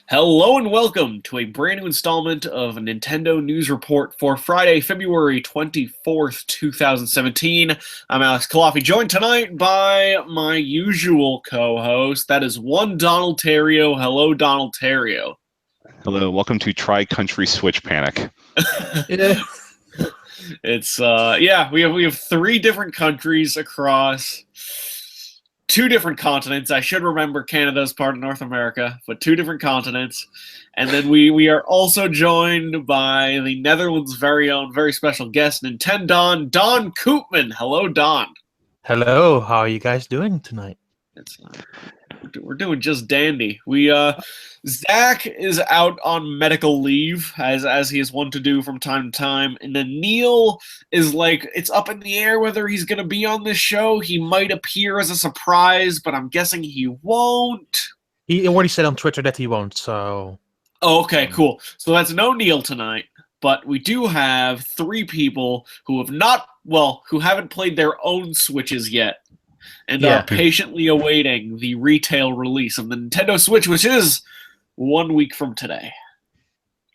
Hello and welcome to a brand new installment of Nintendo News Report for Friday, February 24th, 2017. I'm Alex Calafi, joined tonight by my usual co-host. That is one Donald Terrio. Hello, Donald Terrio. Hello, welcome to Tri-Country Switch Panic. It's we have three different countries across two different continents. I should remember Canada's part of North America, but two different continents. And then we are also joined by the Netherlands' very own, very special guest, Nintendon, Don Koopman. Hello, Don. Hello, how are you guys doing tonight? We're doing just dandy. Zach is out on medical leave, as he is wont to do from time to time, and then Neil is like, it's up in the air whether he's going to be on this show. He might appear as a surprise, but I'm guessing he won't. He already said on Twitter that he won't, so... Oh, okay, cool. So that's no Neil tonight, but we do have three people who haven't played their own Switches yet, and are patiently awaiting the retail release of the Nintendo Switch, which is 1 week from today.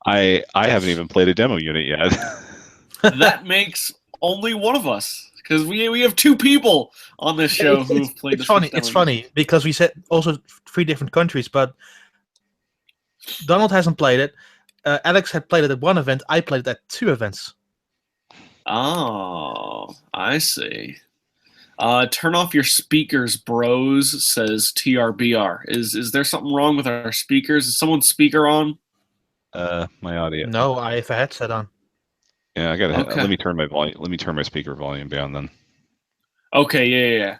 I haven't even played a demo unit yet. That makes only one of us, because we have two people on this show who've played the Switch. It's funny, because we said also three different countries, but Donald hasn't played it. Alex had played it at one event. I played it at two events. Oh, I see. Turn off your speakers, bros, says TRBR. Is there something wrong with our speakers? Is someone's speaker on? My audio. No, I have a headset on. Yeah, I gotta. Okay. Let me turn my volume. Let me turn my speaker volume down then. Okay, yeah.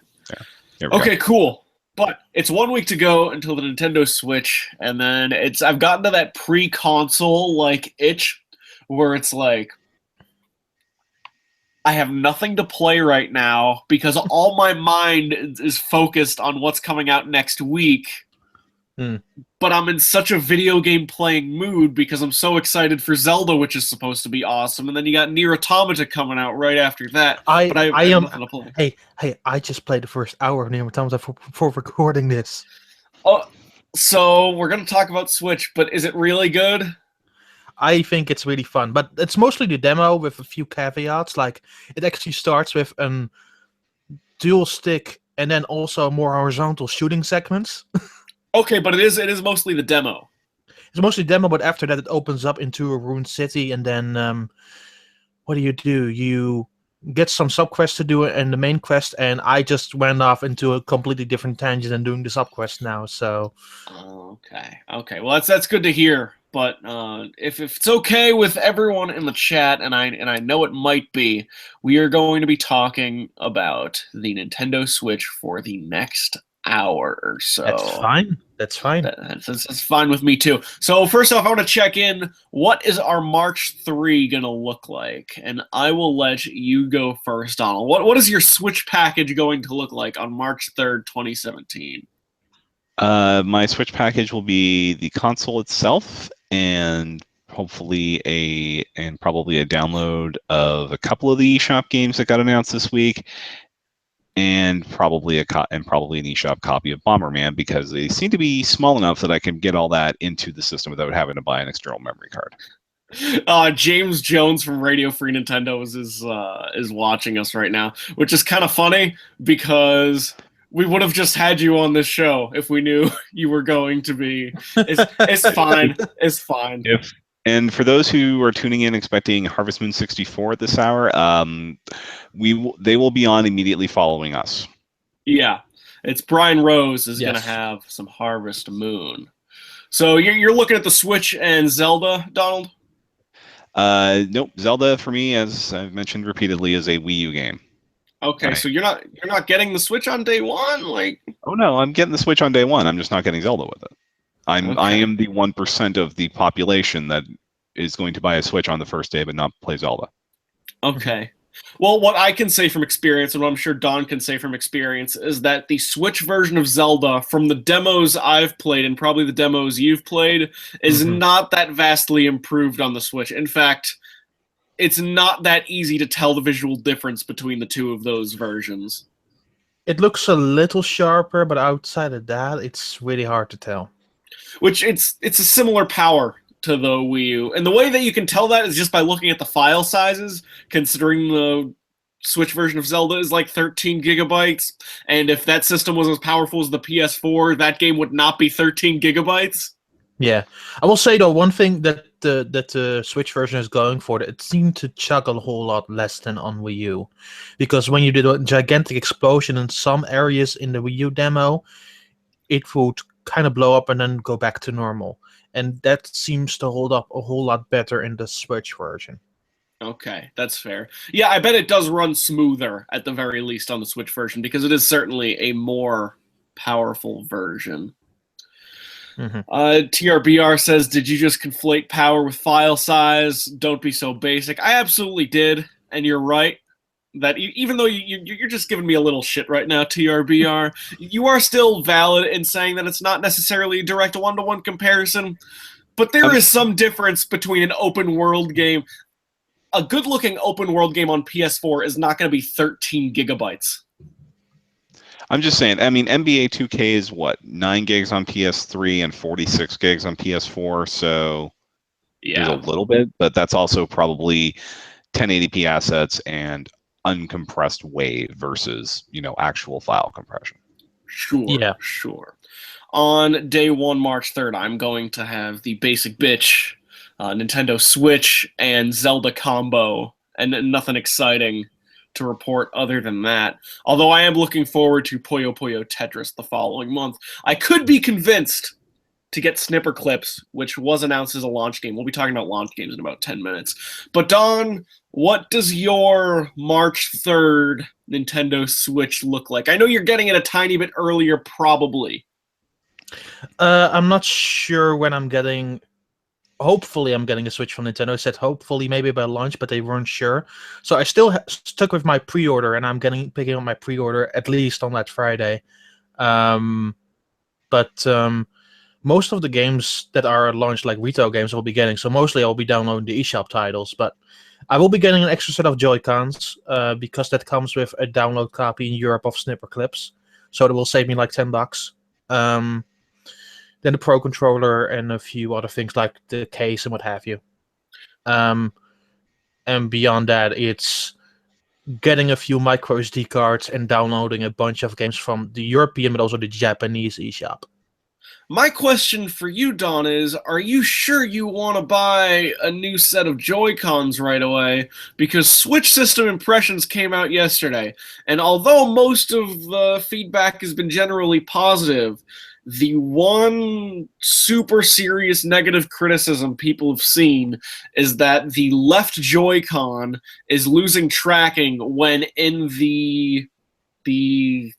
Okay, cool. But it's 1 week to go until the Nintendo Switch, and then I've gotten to that pre-console itch where it's like, I have nothing to play right now because all my mind is focused on what's coming out next week. But I'm in such a video game playing mood because I'm so excited for Zelda, which is supposed to be awesome. And then you got Nier Automata coming out right after that. I have nothing to play. Hey, I just played the first hour of Nier Automata for recording this. Oh, so we're going to talk about Switch, but is it really good? I think it's really fun, but it's mostly the demo with a few caveats. Like, it actually starts with a dual stick and then also more horizontal shooting segments. Okay, but it is mostly the demo. It's mostly demo, but after that it opens up into a ruined city, and then what do? You get some subquests to do in the main quest, and I just went off into a completely different tangent and doing the subquest now. So, okay. Well, that's good to hear. But if it's okay with everyone in the chat, and I know it might be, we are going to be talking about the Nintendo Switch for the next hour or so. That's fine. That's fine with me too. So first off, I want to check in. What is our March 3 gonna look like? And I will let you go first, Donald. What is your Switch package going to look like on March 3rd, 2017? My Switch package will be the console itself, and hopefully probably a download of a couple of the eShop games that got announced this week, and probably an eShop copy of Bomberman, because they seem to be small enough that I can get all that into the system without having to buy an external memory card. James Jones from Radio Free Nintendo is watching us right now, which is kind of funny because we would have just had you on this show if we knew you were going to be. It's fine. It's fine. And for those who are tuning in expecting Harvest Moon 64 at this hour, they will be on immediately following us. Yeah, it's Brian Rose is going to have some Harvest Moon. So you're looking at the Switch and Zelda, Donald? Nope. Zelda for me, as I've mentioned repeatedly, is a Wii U game. Okay, so you're not getting the Switch on day one, like? Oh no, I'm getting the Switch on day one. I'm just not getting Zelda with it. I am the 1% of the population that is going to buy a Switch on the first day but not play Zelda. Okay. Well, what I can say from experience, and what I'm sure Don can say from experience, is that the Switch version of Zelda, from the demos I've played and probably the demos you've played, is not that vastly improved on the Switch. In fact, it's not that easy to tell the visual difference between the two of those versions. It looks a little sharper, but outside of that, it's really hard to tell. which it's a similar power to the Wii U. And the way that you can tell that is just by looking at the file sizes, considering the Switch version of Zelda is like 13 gigabytes. And if that system was as powerful as the PS4, that game would not be 13 gigabytes. Yeah, I will say though, one thing that the Switch version is going for, it seemed to chug a whole lot less than on Wii U, because when you did a gigantic explosion in some areas in the Wii U demo, it would kind of blow up and then go back to normal, and that seems to hold up a whole lot better in the Switch version. Okay, that's fair. Yeah, I bet it does run smoother at the very least on the Switch version, because it is certainly a more powerful version. TRBR says, did you just conflate power with file size? Don't be so basic. I absolutely did, and you're right. That even though you're just giving me a little shit right now, TRBR, you are still valid in saying that it's not necessarily a direct one-to-one comparison, but there is some difference between an open world game. A good-looking open world game on PS4 is not going to be 13 gigabytes. I'm just saying, I mean, NBA 2K is what, 9 gigs on PS3 and 46 gigs on PS4, so there's a little bit, but that's also probably 1080p assets and uncompressed WAV versus, actual file compression. Sure. On day 1, March 3rd, I'm going to have the basic bitch Nintendo Switch and Zelda combo, and nothing exciting to report other than that. Although I am looking forward to Puyo Puyo Tetris the following month. I could be convinced to get Snipper Clips, which was announced as a launch game. We'll be talking about launch games in about 10 minutes. But Don, what does your March 3rd Nintendo Switch look like? I know you're getting it a tiny bit earlier, probably. I'm not sure when I'm getting... Hopefully, I'm getting a Switch from Nintendo. I said hopefully, maybe by launch, but they weren't sure. So I still stuck with my pre-order, and I'm picking up my pre-order at least on that Friday. But most of the games that are launched, like retail games, I'll be getting. So mostly I'll be downloading the eShop titles. But I will be getting an extra set of Joy-Cons because that comes with a download copy in Europe of Snipper Clips. So it will save me like $10. Then the Pro Controller and a few other things like the case and what have you. And beyond that, it's getting a few micro SD cards and downloading a bunch of games from the European but also the Japanese eShop. My question for you, Don, is, are you sure you want to buy a new set of Joy-Cons right away? Because Switch System Impressions came out yesterday, and although most of the feedback has been generally positive, the one super serious negative criticism people have seen is that the left Joy-Con is losing tracking when in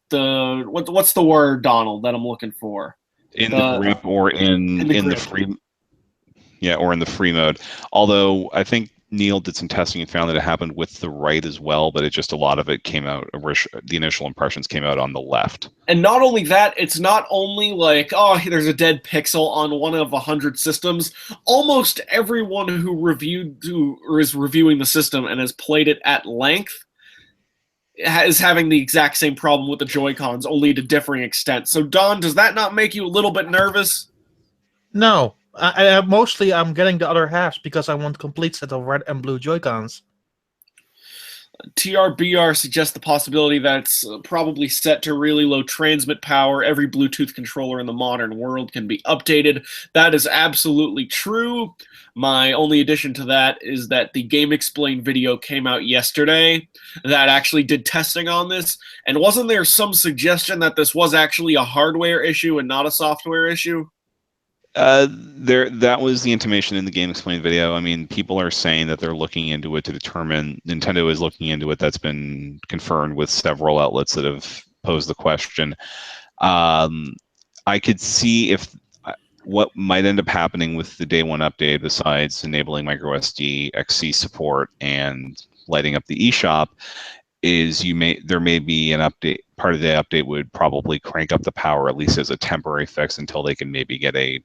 what's the word, Donald, that I'm looking for? In the grip or in the free, or in the free mode. Although I think Neil did some testing and found that it happened with the right as well, but a lot of it came out. The initial impressions came out on the left. And not only that, it's not only like, oh, there's a dead pixel on one of 100 systems. Almost everyone who is reviewing the system and has played it at length is having the exact same problem with the Joy-Cons, only to differing extents. So, Don, does that not make you a little bit nervous? No. Mostly I'm getting the other halves because I want a complete set of red and blue Joy-Cons. TRBR suggests the possibility that it's probably set to really low transmit power. Every Bluetooth controller in the modern world can be updated. That is absolutely true. My only addition to that is that the Game Explain video came out yesterday that actually did testing on this. And wasn't there some suggestion that this was actually a hardware issue and not a software issue? That was the intimation in the Game Explain video. I mean, people are saying that they're looking into it to determine. Nintendo is looking into it. That's been confirmed with several outlets that have posed the question. I could see what might end up happening with the day one update, besides enabling microSD XC support and lighting up the eShop, is there may be an update. Part of the update would probably crank up the power, at least as a temporary fix, until they can maybe get a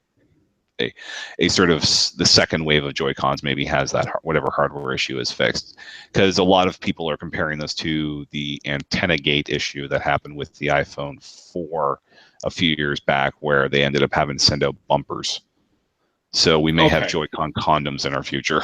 a sort of the second wave of Joy-Cons maybe has that whatever hardware issue is fixed, because a lot of people are comparing this to the antenna gate issue that happened with the iPhone 4 a few years back, where they ended up having to send out bumpers. So we may have Joy-Con condoms in our future.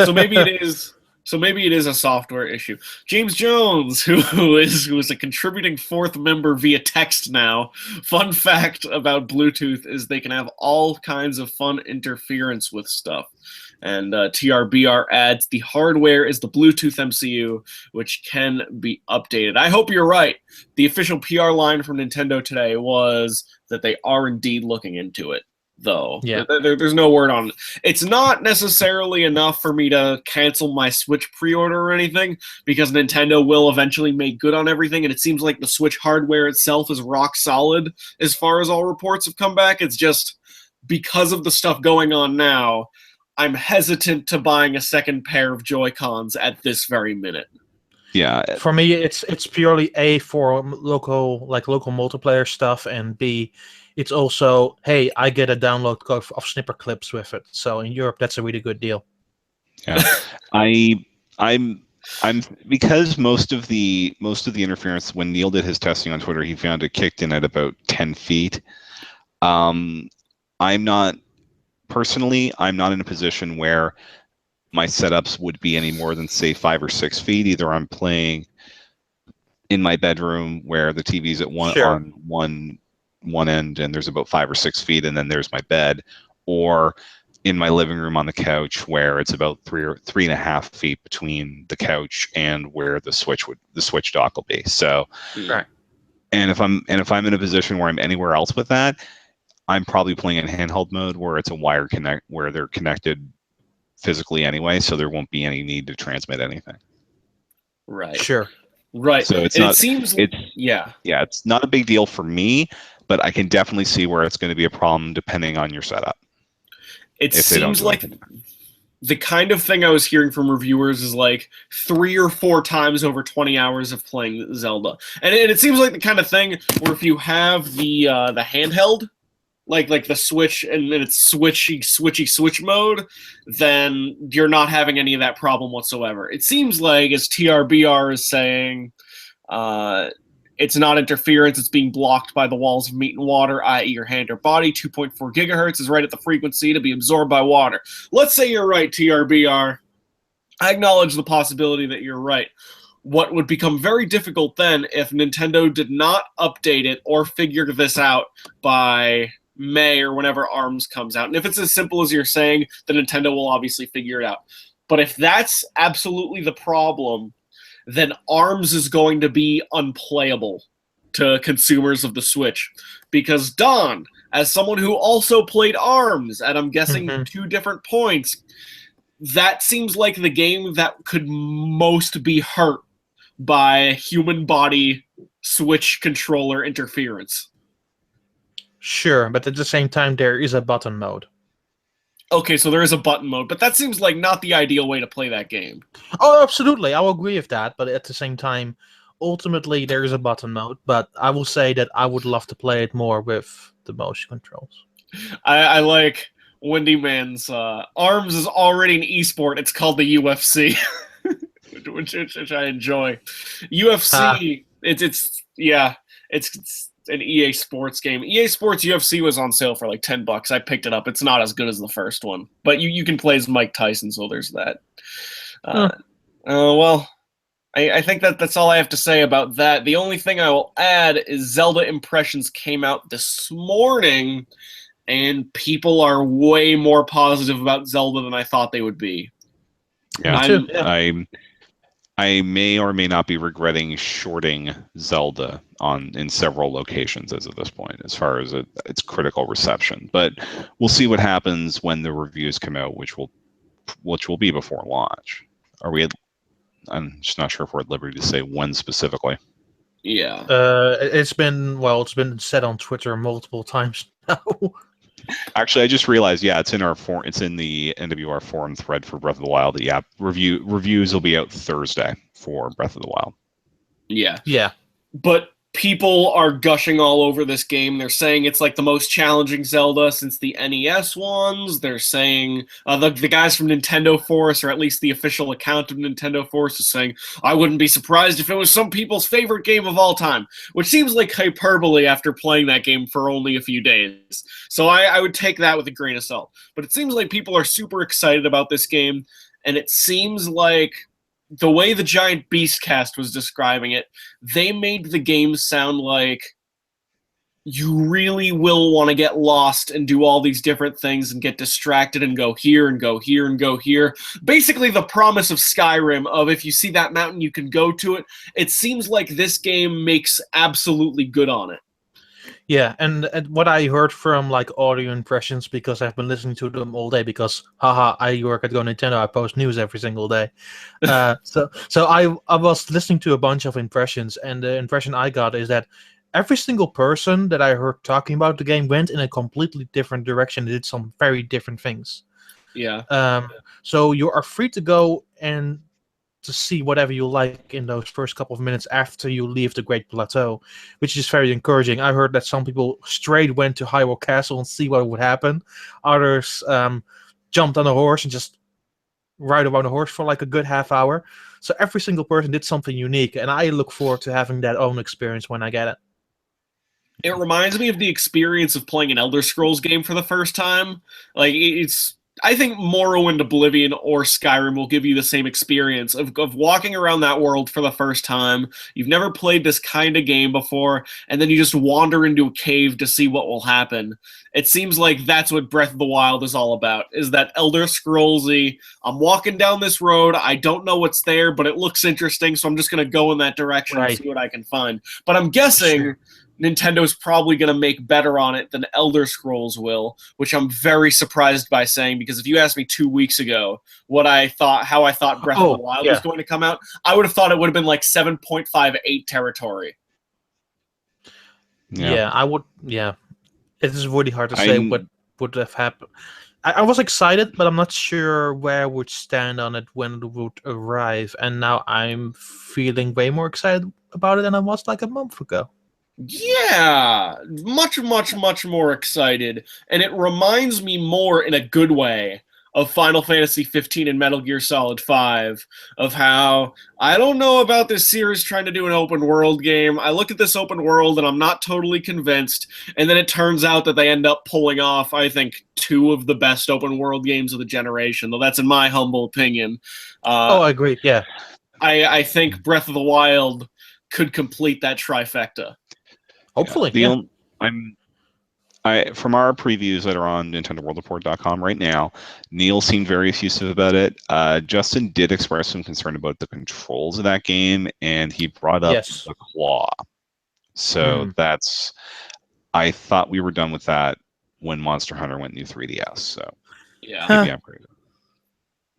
So maybe it is. So maybe it is a software issue. James Jones, who is a contributing fourth member via text now. Fun fact about Bluetooth is they can have all kinds of fun interference with stuff. And TRBR adds, the hardware is the Bluetooth MCU, which can be updated. I hope you're right. The official PR line from Nintendo today was that they are indeed looking into it, though. Yeah. There's no word on it. It's not necessarily enough for me to cancel my Switch pre-order or anything, because Nintendo will eventually make good on everything, and it seems like the Switch hardware itself is rock solid as far as all reports have come back. It's just because of the stuff going on now, I'm hesitant to buying a second pair of Joy-Cons at this very minute. Yeah. For me, it's purely A, for local multiplayer stuff, and B, it's also, hey, I get a download code of snipper clips with it. So in Europe, that's a really good deal. Yeah, I'm because most of the interference, when Neil did his testing on Twitter, he found it kicked in at about 10 feet. I'm not in a position where my setups would be any more than, say, 5 or 6 feet. Either I'm playing in my bedroom where the TV's at on one end and there's about 5 or 6 feet, and then there's my bed, or in my living room on the couch where it's about 3.5 feet between the couch and where the switch dock will be. So, right. And if I'm in a position where I'm anywhere else with that, I'm probably playing in handheld mode where it's a wire connect, where they're connected physically anyway, so there won't be any need to transmit anything. Right. Sure. Right. So it's it's not a big deal for me, but I can definitely see where it's going to be a problem depending on your setup. It seems like the kind of thing I was hearing from reviewers is like 3 or 4 times over 20 hours of playing Zelda. And it seems like the kind of thing where if you have the handheld, like the Switch, and then it's switch mode, then you're not having any of that problem whatsoever. It seems like, as TRBR is saying, it's not interference, it's being blocked by the walls of meat and water, i.e. your hand or body. 2.4 gigahertz is right at the frequency to be absorbed by water. Let's say you're right, TRBR. I acknowledge the possibility that you're right. What would become very difficult then if Nintendo did not update it or figure this out by May or whenever ARMS comes out. And if it's as simple as you're saying, then Nintendo will obviously figure it out. But if that's absolutely the problem, then ARMS is going to be unplayable to consumers of the Switch. Because Don, as someone who also played ARMS, at I'm guessing 2 different points, that seems like the game that could most be hurt by human body Switch controller interference. Sure, but at the same time, there is a button mode. Okay, so there is a button mode, but that seems like not the ideal way to play that game. Oh, absolutely. I will agree with that, but at the same time, ultimately, there is a button mode, but I will say that I would love to play it more with the motion controls. I like Wendy Man's ARMS is already an esport. It's called the UFC, which I enjoy. UFC, it's an EA Sports game. EA Sports UFC was on sale for like $10. I picked it up. It's not as good as the first one, but you can play as Mike Tyson, so there's that. Well, I think that's all I have to say about that. The only thing I will add is Zelda Impressions came out this morning, and people are way more positive about Zelda than I thought they would be. Yeah, I may or may not be regretting shorting Zelda in several locations as of this point, as far as its critical reception. But we'll see what happens when the reviews come out, which will be before launch. I'm just not sure if we're at liberty to say when specifically. Yeah. It's been said on Twitter multiple times now. Actually, I just realized, it's in it's in the NWR forum thread for Breath of the Wild. Yeah, reviews will be out Thursday for Breath of the Wild. Yeah. Yeah. But people are gushing all over this game. They're saying it's like the most challenging Zelda since the NES ones. They're saying the guys from Nintendo Force, or at least the official account of Nintendo Force, is saying, I wouldn't be surprised if it was some people's favorite game of all time, which seems like hyperbole after playing that game for only a few days. So I would take that with a grain of salt. But it seems like people are super excited about this game, and it seems like the way the Giant Beast cast was describing it, they made the game sound like you really will want to get lost and do all these different things and get distracted and go here and go here and go here. Basically the promise of Skyrim of if you see that mountain, you can go to it. It seems like this game makes absolutely good on it. Yeah, and what I heard from like audio impressions, because I've been listening to them all day, because haha, I work at Go Nintendo, I post news every single day. So I was listening to a bunch of impressions, and the impression I got is that every single person that I heard talking about the game went in a completely different direction, did some very different things. Yeah. So you are free to go and to see whatever you like in those first couple of minutes after you leave the Great Plateau, which is very encouraging. I heard that some people straight went to Hyrule Castle and see what would happen. Others jumped on a horse and just ride around a horse for like a good half hour. So every single person did something unique, and I look forward to having that own experience when I get it. It reminds me of the experience of playing an Elder Scrolls game for the first time. Like, I think Morrowind, Oblivion, or Skyrim will give you the same experience of walking around that world for the first time. You've never played this kind of game before, and then you just wander into a cave to see what will happen. It seems like that's what Breath of the Wild is all about, is that Elder Scrolls-y, I'm walking down this road, I don't know what's there, but it looks interesting, so I'm just going to go in that direction and see what I can find. But I'm guessing Nintendo's probably going to make better on it than Elder Scrolls will, which I'm very surprised by saying, because if you asked me 2 weeks ago how I thought Breath of the Wild was going to come out, I would have thought it would have been like 7.58 territory. Yeah, I would. Yeah, it is really hard to say what would have happened. I was excited, but I'm not sure where I would stand on it when it would arrive. And now I'm feeling way more excited about it than I was like a month ago. Yeah, much, much, much more excited. And it reminds me more in a good way of Final Fantasy 15 and Metal Gear Solid 5, of how I don't know about this series trying to do an open world game. I look at this open world and I'm not totally convinced, and then it turns out that they end up pulling off, I think, 2 of the best open world games of the generation, though that's in my humble opinion. I agree, yeah. I think Breath of the Wild could complete that trifecta. Hopefully, from our previews that are on NintendoWorldReport.com right now, Neil seemed very effusive about it. Justin did express some concern about the controls of that game, and he brought up the claw. So I thought we were done with that when Monster Hunter went new 3DS. So yeah.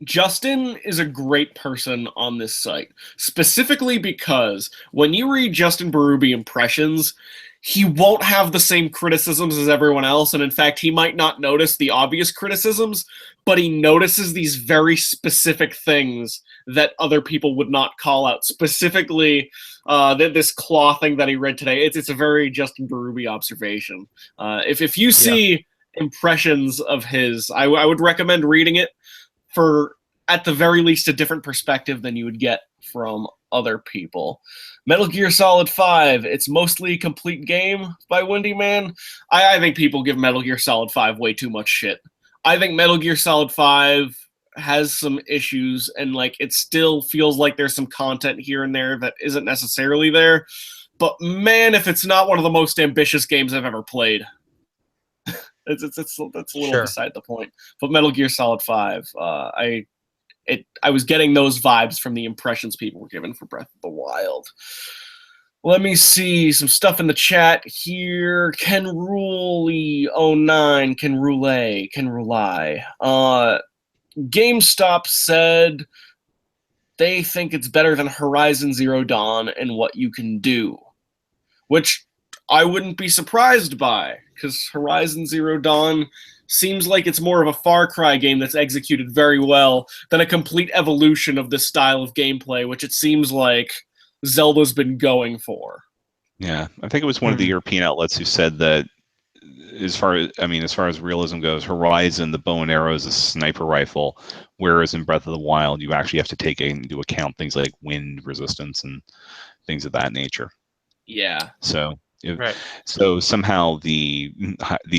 Justin is a great person on this site, specifically because when you read Justin Berube impressions, he won't have the same criticisms as everyone else, and in fact, he might not notice the obvious criticisms, but he notices these very specific things that other people would not call out. Specifically, this claw thing that he read today, it's a very Justin Berube observation. If you see impressions of his, I would recommend reading it for, at the very least, a different perspective than you would get from other people. Metal Gear Solid 5, it's mostly a complete game by Windy Man. I think people give Metal Gear Solid 5 way too much shit. I think Metal Gear Solid 5 has some issues, and like it still feels like there's some content here and there that isn't necessarily there. But man, if it's not one of the most ambitious games I've ever played. That's a little beside the point. But Metal Gear Solid 5, I was getting those vibes from the impressions people were given for Breath of the Wild. Let me see some stuff in the chat here. Ken Ruley 09, Ken Roulette, Ken Roulai. GameStop said they think it's better than Horizon Zero Dawn and what you can do, which I wouldn't be surprised by, because Horizon Zero Dawn seems like it's more of a Far Cry game that's executed very well than a complete evolution of this style of gameplay, which it seems like Zelda's been going for. Yeah, I think it was one of the European outlets who said that as far as realism goes, Horizon, the bow and arrow is a sniper rifle, whereas in Breath of the Wild, you actually have to take into account things like wind resistance and things of that nature. Yeah. So, Right. so somehow the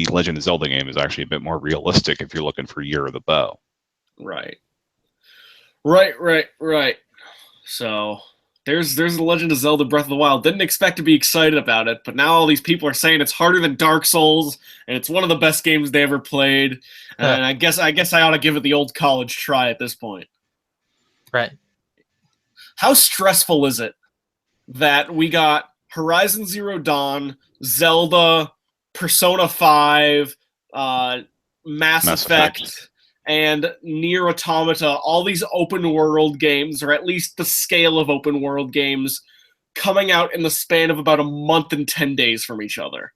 Legend of Zelda game is actually a bit more realistic if you're looking for Year of the Bow. Right. So there's the Legend of Zelda Breath of the Wild. Didn't expect to be excited about it, but now all these people are saying it's harder than Dark Souls, and it's one of the best games they ever played. And I guess I ought to give it the old college try at this point. Right. How stressful is it that we got Horizon Zero Dawn, Zelda, Persona 5, Mass Effect, and Nier Automata, all these open world games, or at least the scale of open world games, coming out in the span of about a month and 10 days from each other?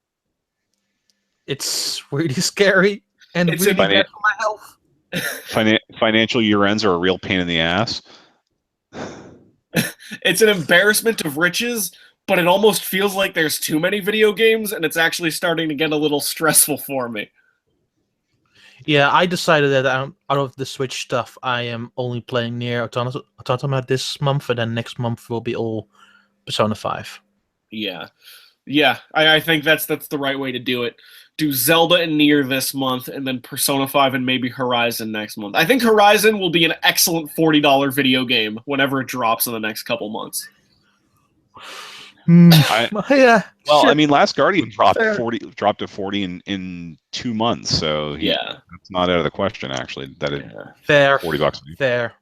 It's really scary and It's really bad for my health. Financial year ends are a real pain in the ass. It's an embarrassment of riches, but it almost feels like there's too many video games, and it's actually starting to get a little stressful for me. Yeah, I decided that out of the Switch stuff, I am only playing Nier Automata this month, and then next month will be all Persona 5. Yeah. I think that's the right way to do it. Do Zelda and Nier this month, and then Persona 5 and maybe Horizon next month. I think Horizon will be an excellent $40 video game whenever it drops in the next couple months. Yeah. Well, shit. I mean, Last Guardian dropped Fair. dropped to 40 in 2 months, so it's not out of the question actually that it Fair. $40. Fair.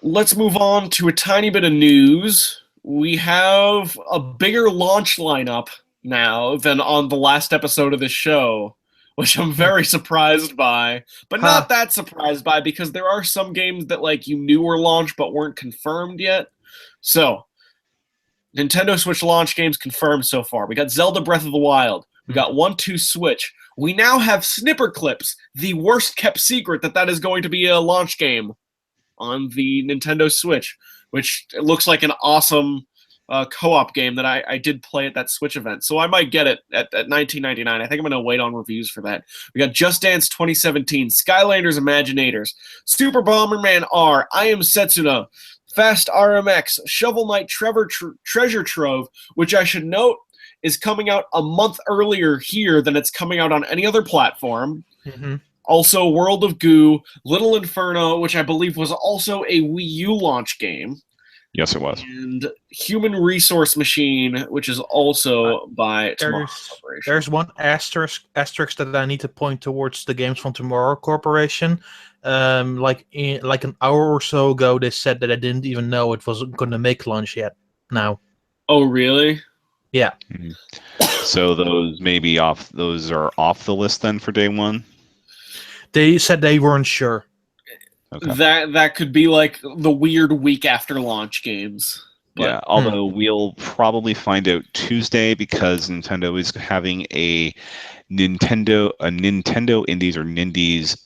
Let's move on to a tiny bit of news. We have a bigger launch lineup now than on the last episode of this show, which I'm very surprised by, but not that surprised by, because there are some games that like you knew were launched but weren't confirmed yet. So, Nintendo Switch launch games confirmed so far. We got Zelda Breath of the Wild. We got 1-2 Switch. We now have Snipper Clips, the worst kept secret that is going to be a launch game on the Nintendo Switch, which looks like an awesome co-op game that I did play at that Switch event. So I might get it at $19.99. I think I'm going to wait on reviews for that. We got Just Dance 2017, Skylanders Imaginators, Super Bomberman R, I Am Setsuna, Fast RMX, Shovel Knight Treasure Trove, which I should note is coming out a month earlier here than it's coming out on any other platform. Mm-hmm. Also, World of Goo, Little Inferno, which I believe was also a Wii U launch game. Yes, it was. And Human Resource Machine, which is also by Tomorrow Corporation. There's one asterisk that I need to point towards the games from Tomorrow Corporation. Like an hour or so ago, they said that I didn't even know it wasn't going to make launch yet. Now. Oh, really? Yeah. Mm-hmm. So those are off the list then for day one? They said they weren't sure. Okay. That could be like the weird week after launch games. But, yeah, although we'll probably find out Tuesday because Nintendo is having a Nintendo Indies or Nindies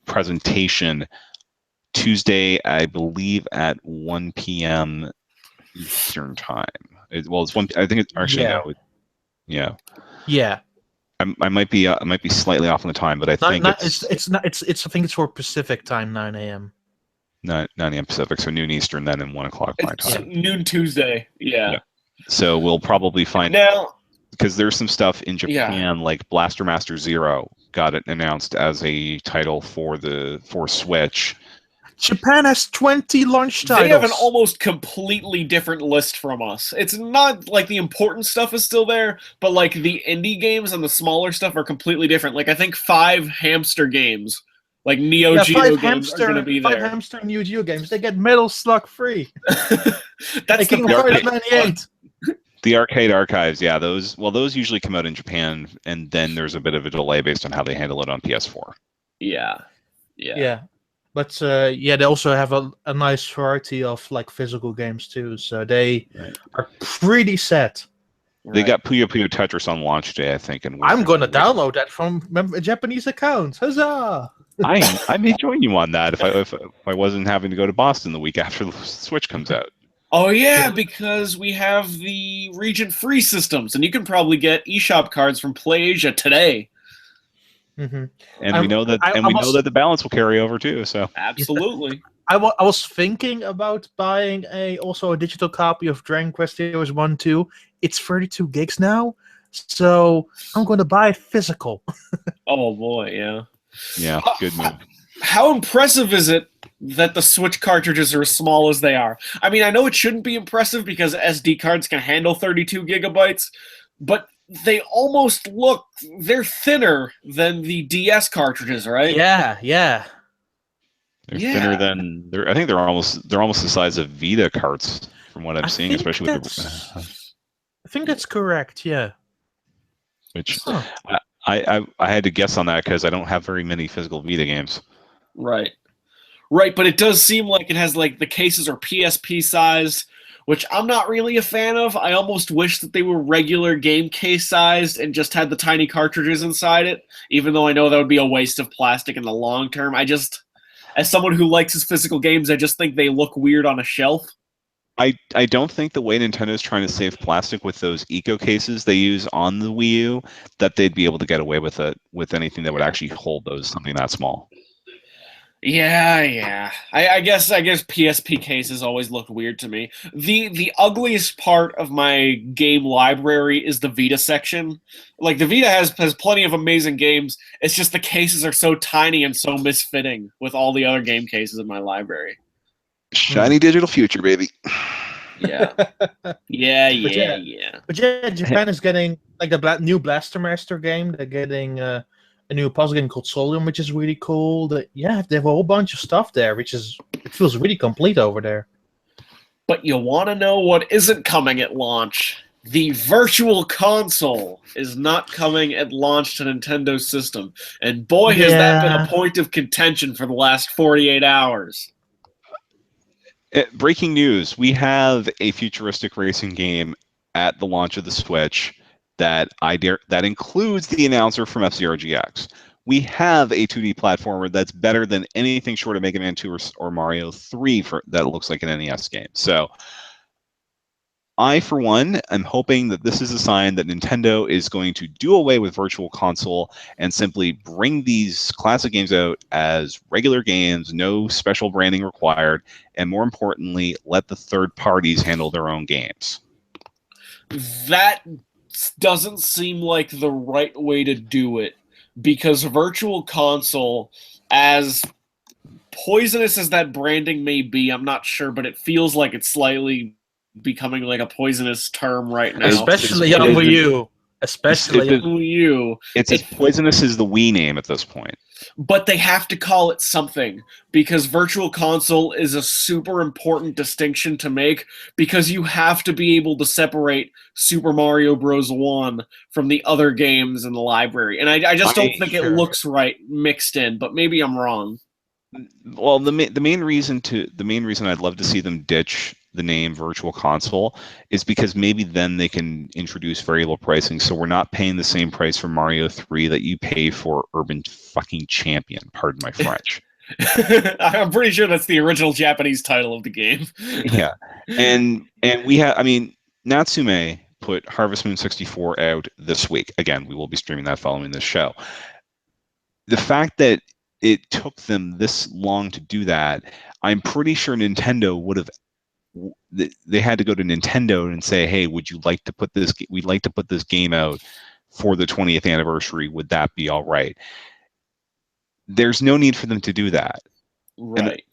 presentation Tuesday, I believe at 1 p.m. Eastern time. It's 1. I think it's actually no. Yeah. I might be slightly off on the time, but I think it's not. It's I think it's for Pacific time, 9 a.m. 9 a.m. Pacific, so noon Eastern, then and 1 o'clock my time. Noon Tuesday. Yeah. So we'll probably find now, because there's some stuff in Japan like Blaster Master Zero got it announced as a title for Switch. Japan has 20 launch titles. They have an almost completely different list from us. It's not like the important stuff is still there, but like the indie games and the smaller stuff are completely different. Like I think 5 hamster games, like Neo Geo games, are going to be there. 5 hamster Neo Geo games. They get Metal Slug free. That's King of Fighters 98. The arcade archives, yeah, those usually come out in Japan, and then there's a bit of a delay based on how they handle it on PS4. Yeah. But they also have a nice variety of like physical games too, so they are pretty set. They got Puyo Puyo Tetris on launch day, I think. And I'm going to download that from a Japanese account. Huzzah! I may join you on that if I wasn't having to go to Boston the week after the Switch comes out. Oh yeah, Yeah. because we have the region-free systems, and you can probably get eShop cards from PlayAsia today. hmm And we know that, the balance will carry over too. So Absolutely. I was thinking about buying also a digital copy of Dragon Quest Heroes 1-2. It's 32 gigs now, so I'm going to buy it physical. Oh boy, yeah. yeah, good move. How impressive is it that the Switch cartridges are as small as they are? I mean, I know it shouldn't be impressive because SD cards can handle 32 gigabytes, but they almost they're thinner than the DS cartridges, right? Yeah. They're Yeah. thinner than I think they're almost the size of Vita carts from what I'm seeing, especially with I think that's correct. Yeah. which Huh. I had to guess on that because I don't have very many physical Vita games. Right. Right, but it does seem like it has like the cases are PSP sized, which I'm not really a fan of. I almost wish that they were regular game case sized and just had the tiny cartridges inside it, even though I know that would be a waste of plastic in the long term. As someone who likes his physical games, I just think they look weird on a shelf. I don't think the way Nintendo's trying to save plastic with those eco cases they use on the Wii U, that they'd be able to get away with it with anything that would actually hold something that small. Yeah. I guess PSP cases always look weird to me. The ugliest part of my game library is the Vita section. Like the Vita has plenty of amazing games. It's just the cases are so tiny and so misfitting with all the other game cases in my library. Shiny digital future, baby. Yeah. Yeah. But yeah, Japan is getting like the new Blaster Master game. They're getting a new puzzle game called Solium, which is really cool. They have a whole bunch of stuff there, it feels really complete over there. But you want to know what isn't coming at launch? The Virtual Console is not coming at launch to Nintendo's system. And boy, has that been a point of contention for the last 48 hours. Breaking news: we have a futuristic racing game at the launch of the Switch that includes the announcer from F-Zero GX. We have a 2D platformer that's better than anything short of Mega Man 2 or Mario 3 that looks like an NES game. So I, for one, am hoping that this is a sign that Nintendo is going to do away with Virtual Console and simply bring these classic games out as regular games, no special branding required, and more importantly, let the third parties handle their own games. That doesn't seem like the right way to do it, because Virtual Console, as poisonous as that branding may be, I'm not sure, but it feels like it's slightly becoming like a poisonous term right now. Especially on Wii U. Especially on Wii U. It's as poisonous as the Wii name at this point. But they have to call it something, because Virtual Console is a super important distinction to make, because you have to be able to separate Super Mario Bros. 1 from the other games in the library. And I just don't think it looks right mixed in, but maybe I'm wrong. Well, the main reason I'd love to see them ditch the name Virtual Console is because maybe then they can introduce variable pricing, so we're not paying the same price for Mario 3 that you pay for Urban fucking Champion. Pardon my French. I'm pretty sure that's the original Japanese title of the game. Yeah, and we have. I mean, Natsume put Harvest Moon 64 out this week. Again, we will be streaming that following this show. The fact that it took them this long to do that, I'm pretty sure Nintendo would have. They had to go to Nintendo and say, "Hey, would you like to put this? We'd like to put this game out for the 20th anniversary. Would that be all right?" There's no need for them to do that, right?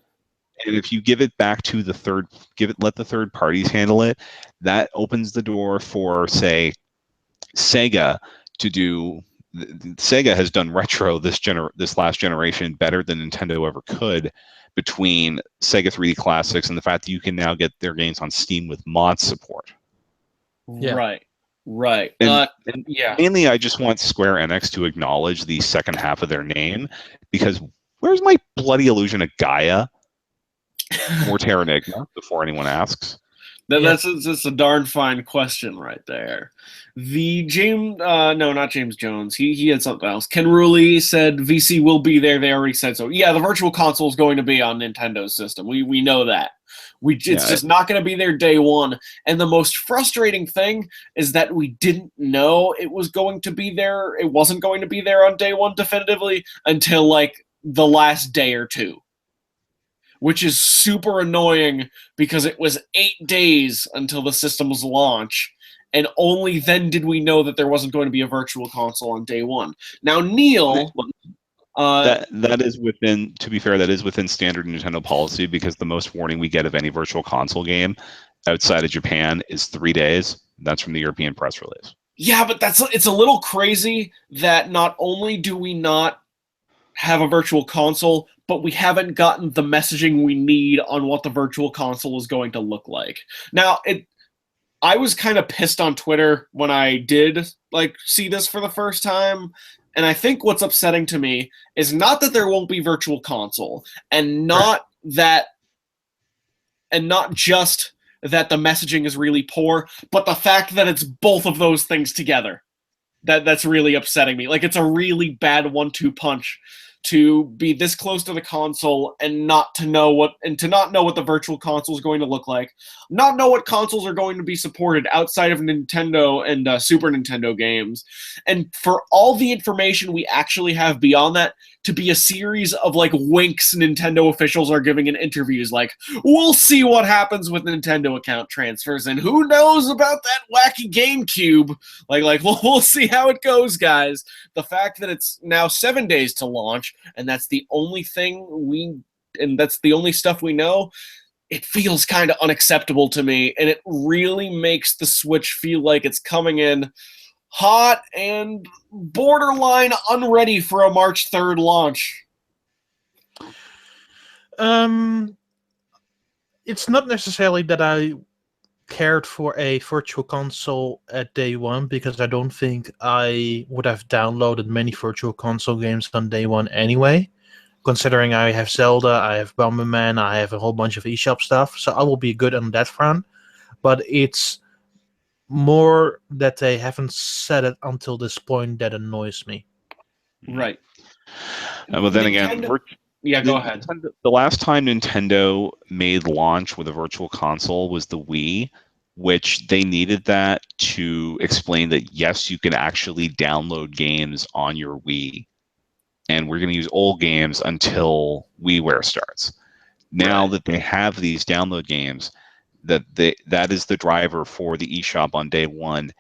And if you give it back to let the third parties handle it, that opens the door for, say, Sega to do. Sega has done retro this last generation better than Nintendo ever could, between Sega 3D Classics and the fact that you can now get their games on Steam with mod support. Yeah. Right. And mainly, I just want Square Enix to acknowledge the second half of their name, because where's my bloody illusion of Gaia or Terra Enigma, before anyone asks? That's a darn fine question right there. The not James Jones. He had something else. Ken Ruley said VC will be there. They already said so. Yeah, the Virtual Console is going to be on Nintendo's system. We know that. It's just not going to be there day one. And the most frustrating thing is that we didn't know it was going to be there. It wasn't going to be there on day one definitively until like the last day or two, which is super annoying because it was 8 days until the system's launch. And only then did we know that there wasn't going to be a virtual console on day one. Now, Neil... that is within, to be fair, that is within standard Nintendo policy, because the most warning we get of any virtual console game outside of Japan is 3 days. That's from the European press release. Yeah, but it's a little crazy that not only do we not have a virtual console, but we haven't gotten the messaging we need on what the virtual console is going to look like. Now, I was kind of pissed on Twitter when I did like see this for the first time, and I think what's upsetting to me is not that there won't be virtual console, and not just that the messaging is really poor, but the fact that it's both of those things together. That's really upsetting me. Like, it's a really bad 1-2 punch to be this close to the console and not know what the virtual console is going to look like, not know what consoles are going to be supported outside of Nintendo and Super Nintendo games, and for all the information we actually have beyond that to be a series of like winks Nintendo officials are giving in interviews, like, we'll see what happens with Nintendo account transfers, and who knows about that wacky GameCube. Like we'll see how it goes, guys. The fact that it's now 7 days to launch, and that's the only that's the only stuff we know, it feels kind of unacceptable to me, and it really makes the Switch feel like it's coming in hot and borderline unready for a March 3rd launch. It's not necessarily that I cared for a virtual console at day one, because I don't think I would have downloaded many virtual console games on day one anyway, considering I have Zelda, I have Bomberman, I have a whole bunch of eShop stuff, so I will be good on that front. But it's more that they haven't said it until this point that annoys me. Right. But then again, yeah, go ahead. The last time Nintendo made launch with a virtual console was the Wii, which they needed that to explain that, yes, you can actually download games on your Wii, and we're going to use old games until WiiWare starts. Now that they have these download games, that is the driver for the eShop on day one,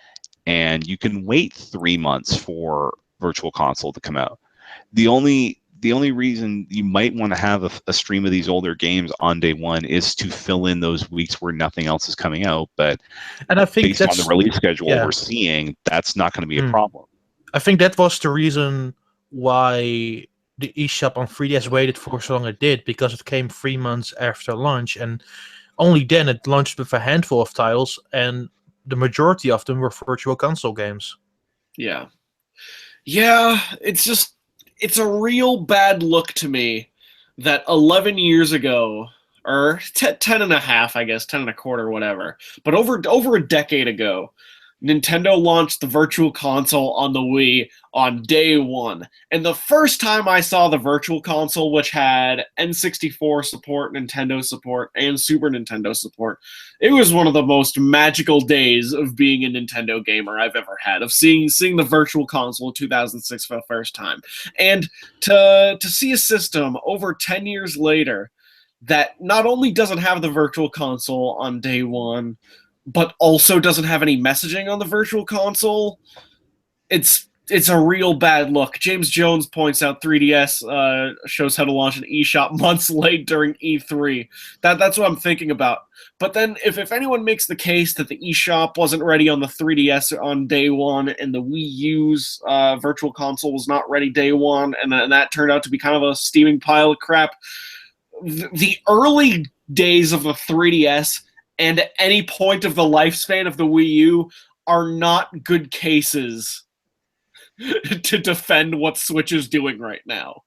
and you can wait 3 months for Virtual Console to come out. The only reason you might want to have a stream of these older games on day one is to fill in those weeks where nothing else is coming out. But and I think based on the release schedule we're seeing, that's not going to be a problem. I think that was the reason why the eShop on 3DS waited for so long it did, because it came 3 months after launch, and only then it launched with a handful of titles, and the majority of them were virtual console games. Yeah, it's a real bad look to me that 11 years ago, or 10 and a half, I guess, 10 and a quarter, whatever, but over a decade ago, Nintendo launched the Virtual Console on the Wii on day one. And the first time I saw the Virtual Console, which had N64 support, Nintendo support, and Super Nintendo support, it was one of the most magical days of being a Nintendo gamer I've ever had, of seeing the Virtual Console in 2006 for the first time. And to see a system over 10 years later that not only doesn't have the Virtual Console on day one, but also doesn't have any messaging on the Virtual Console, it's a real bad look. James Jones points out 3DS shows how to launch an eShop months late during E3. That's what I'm thinking about. But then if anyone makes the case that the eShop wasn't ready on the 3DS on day one, and the Wii U's Virtual Console was not ready day one, and that turned out to be kind of a steaming pile of crap, the early days of the 3DS and at any point of the lifespan of the Wii U are not good cases to defend what Switch is doing right now.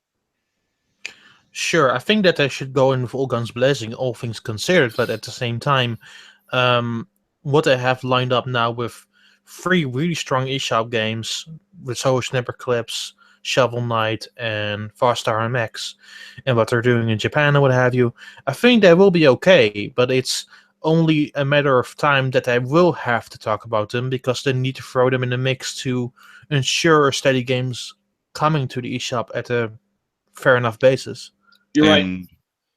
Sure, I think that they should go in with all guns blazing, all things considered, but at the same time, what they have lined up now with 3 really strong eShop games with Soul Snipper Clips, Shovel Knight and Farstar MX and what they're doing in Japan and what have you, I think they will be okay, but it's only a matter of time that I will have to talk about them because they need to throw them in the mix to ensure steady games coming to the eShop at a fair enough basis. You're right. And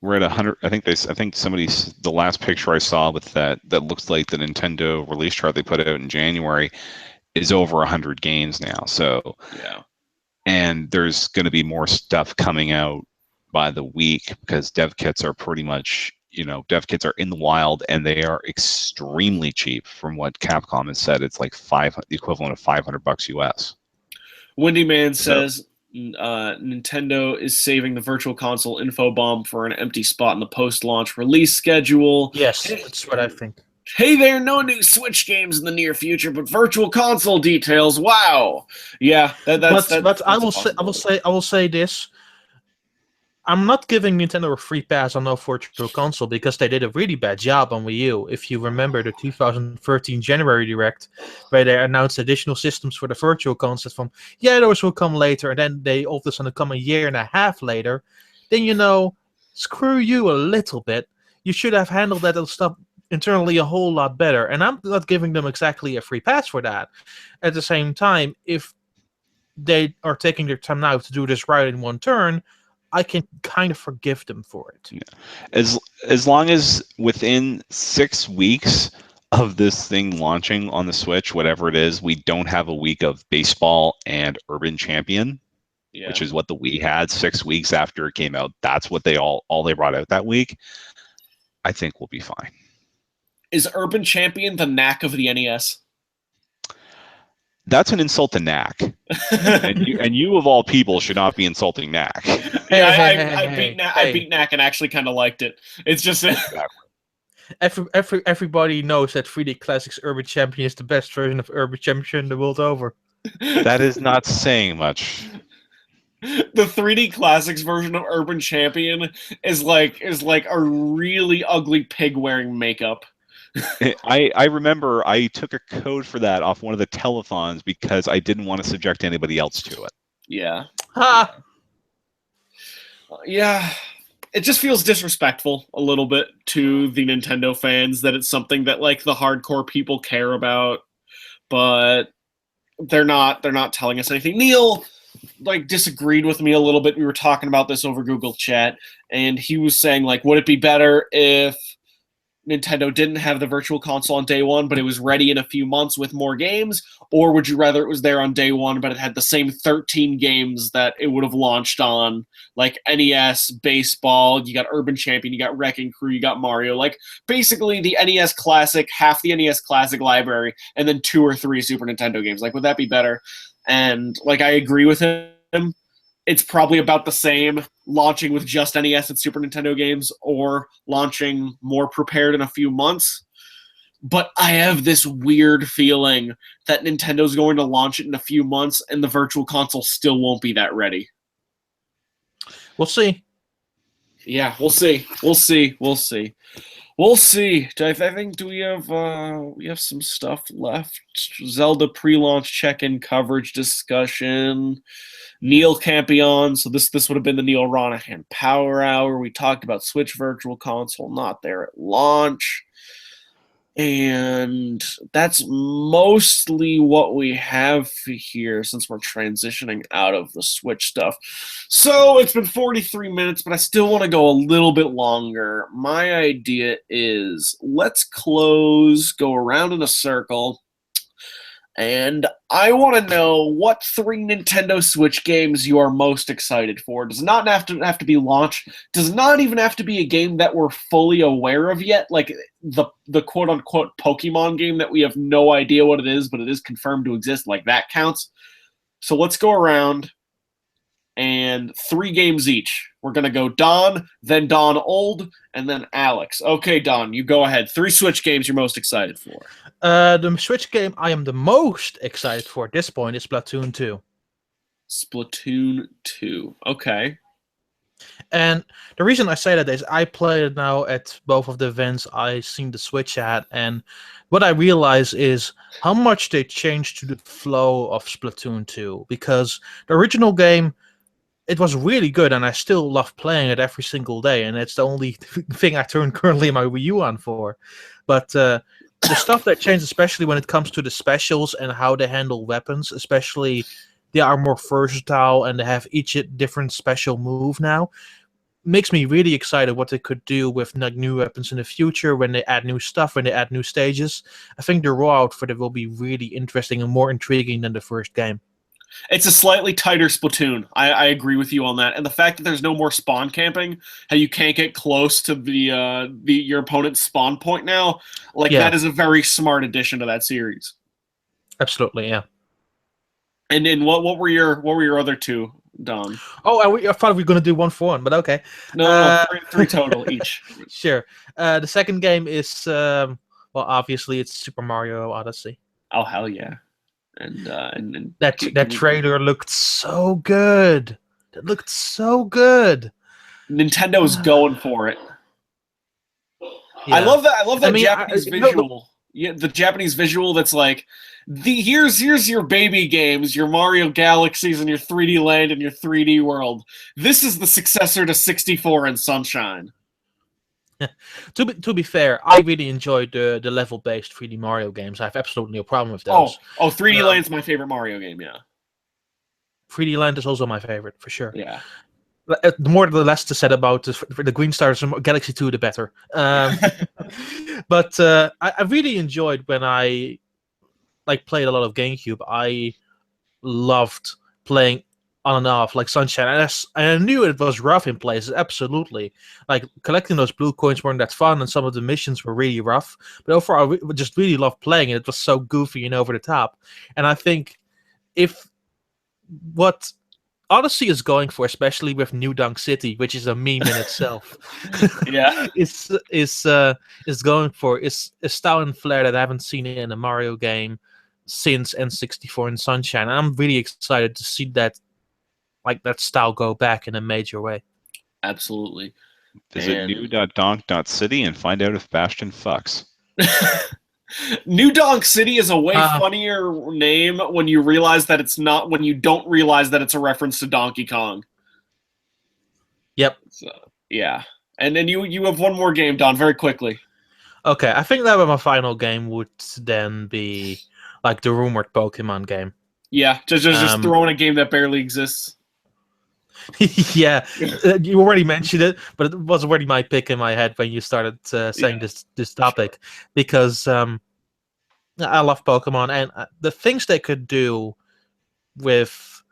we're at 100. I think the last picture I saw with that looks like the Nintendo release chart they put out in January is over 100 games now. So Yeah. And there's going to be more stuff coming out by the week because dev kits are pretty much, dev kits are in the wild and they are extremely cheap. From what Capcom has said, it's like the equivalent of $500 US. Windy Man says Nintendo is saving the Virtual Console info bomb for an empty spot in the post-launch release schedule. Yes, that's what I think. Hey there, no new Switch games in the near future, but Virtual Console details. Wow. Yeah, that's I will say this. I'm not giving Nintendo a free pass on no Virtual Console because they did a really bad job on Wii U. If you remember the 2013 January Direct, where they announced additional systems for the Virtual Console from, those will come later, and then they all of a sudden come a year and a half later, then, screw you a little bit. You should have handled that stuff internally a whole lot better, and I'm not giving them exactly a free pass for that. At the same time, if they are taking their time now to do this right in one turn, I can kind of forgive them for it. Yeah. As long as within 6 weeks of this thing launching on the Switch, whatever it is, we don't have a week of baseball and Urban Champion, which is what the Wii had 6 weeks after it came out. That's what they all they brought out that week. I think we'll be fine. Is Urban Champion the knack of the NES? That's an insult to knack. and you of all people should not be insulting knack. I beat knack and actually kind of liked it. It's just everybody knows that 3D Classics Urban Champion is the best version of Urban Champion the world over. That is not saying much. The 3D Classics version of Urban Champion is like a really ugly pig wearing makeup. I remember I took a code for that off one of the telethons because I didn't want to subject anybody else to it. Yeah. Ha! Yeah. It just feels disrespectful a little bit to the Nintendo fans that it's something that like the hardcore people care about, but they're not telling us anything. Neil disagreed with me a little bit. We were talking about this over Google Chat, and he was saying would it be better if Nintendo didn't have the Virtual Console on day one, but it was ready in a few months with more games? Or would you rather it was there on day one, but it had the same 13 games that it would have launched on, like NES, Baseball, you got Urban Champion, you got Wrecking Crew, you got Mario, basically the NES Classic, half the NES Classic library, and then 2 or 3 Super Nintendo games. Would that be better? And, I agree with him. It's probably about the same launching with just NES and Super Nintendo games or launching more prepared in a few months. But I have this weird feeling that Nintendo's going to launch it in a few months and the Virtual Console still won't be that ready. We'll see. Yeah, we'll see. We'll see. I think do we have some stuff left? Zelda pre-launch check-in coverage discussion. Neil Campion, so this would have been the Neil Ronahan Power Hour. We talked about Switch Virtual Console not there at launch. And that's mostly what we have here since we're transitioning out of the Switch stuff. So it's been 43 minutes, but I still want to go a little bit longer. My idea is let's go around in a circle. And I want to know what 3 Nintendo Switch games you are most excited for. Does not have to be launch. Does not even have to be a game that we're fully aware of yet, like the quote-unquote Pokemon game that we have no idea what it is, but it is confirmed to exist. That counts. So let's go around, and 3 games each. We're going to go Don, then Don Old, and then Alex. Okay, Don, you go ahead. 3 Switch games you're most excited for. The Switch game I am the most excited for at this point is Splatoon 2. Splatoon 2. Okay. And the reason I say that is I played it now at both of the events I seen the Switch at, and what I realize is how much they changed to the flow of Splatoon 2. Because the original game, it was really good, and I still love playing it every single day, and it's the only thing I turn currently my Wii U on for. But the stuff that changed, especially when it comes to the specials and how they handle weapons, especially they are more versatile and they have each a different special move now, makes me really excited what they could do with like new weapons in the future when they add new stuff, when they add new stages. I think the rollout for that will be really interesting and more intriguing than the first game. It's a slightly tighter Splatoon. I agree with you on that, and the fact that there's no more spawn camping, how you can't get close to the your opponent's spawn point now, like Yeah. that is a very smart addition to that series. Absolutely, yeah. And then what were your other two, Don? Oh, I thought we were going to do 1 for 1, but okay. No, three total each. Sure. The second game is, well, obviously it's Super Mario Odyssey. Oh hell yeah! And That trailer looked so good. It looked so good. Nintendo's going for it. Yeah. I love that. I love that Japanese no, visual. Yeah, the Japanese visual that's like, here's your baby games, your Mario Galaxies and your 3D Land and your 3D World. This is the successor to 64 and Sunshine. To be fair, I really enjoyed the level-based 3D Mario games. I have absolutely no problem with those. Oh, 3D Land's my favorite Mario game. Yeah, 3D Land is also my favorite for sure. yeah. The more the less to said about the Green Stars and Galaxy 2, the better. But I really enjoyed when I played a lot of GameCube. I loved playing on and off like Sunshine, and I knew it was rough in places. Absolutely, like collecting those blue coins weren't that fun, and some of the missions were really rough. But overall, I just really loved playing it. It was so goofy and over the top. And I think if what Odyssey is going for, especially with New Donk City, which is a meme in itself, Yeah, is going for is a style and flair that I haven't seen in a Mario game since N64 and Sunshine. And I'm really excited to see that style go back in a major way. absolutely. Visit new.donk.city and find out if Bastion fucks. New Donk City is a way funnier name when you realize that it's not. When you don't realize that it's a reference to Donkey Kong. Yep. So, yeah, and then you have one more game, Don, very quickly. Okay, I think that my final game would then be like the rumored Pokemon game. Yeah, just throw in a game that barely exists. Yeah, you already mentioned it, but it was already my pick in my head when you started saying this topic, because I love Pokemon, and the things they could do with